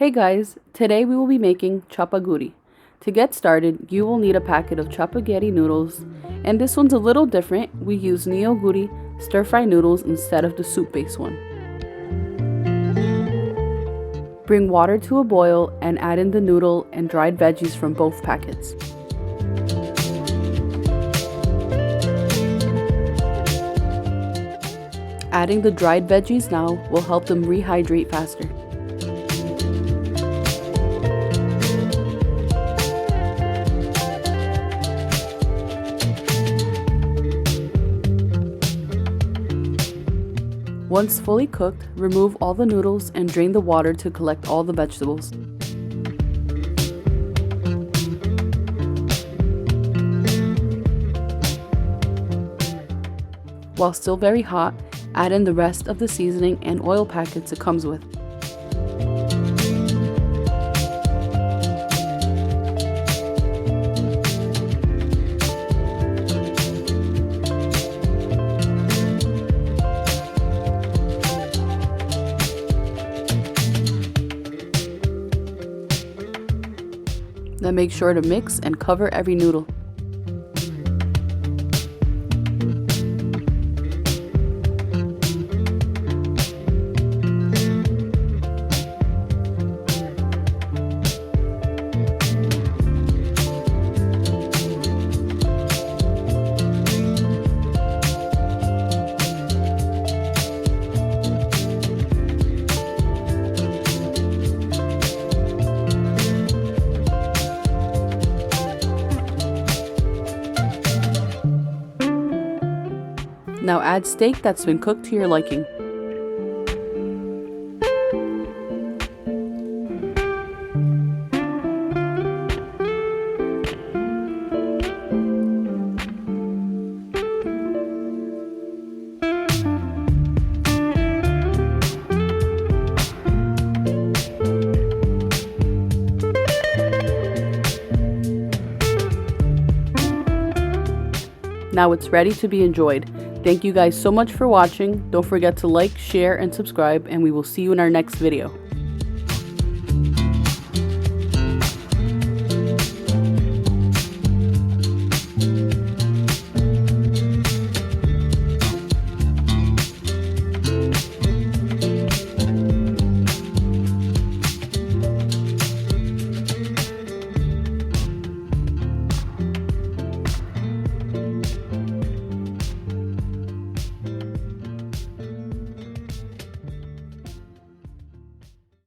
Hey guys, today we will be making Jjapaguri. To get started, you will need a packet of Jjapaguri noodles, and this one's a little different. We use Neoguri stir-fry noodles instead of the soup-based one. Bring water to a boil and add in the noodle and dried veggies from both packets. Adding the dried veggies now will help them rehydrate faster. Once fully cooked, remove all the noodles and drain the water to collect all the vegetables. While still very hot, add in the rest of the seasoning and oil packets it comes with. Then make sure to mix and cover every noodle. Now add steak that's been cooked to your liking. Now it's ready to be enjoyed. Thank you guys so much for watching. Don't forget to like, share, and subscribe, and we will see you in our next video.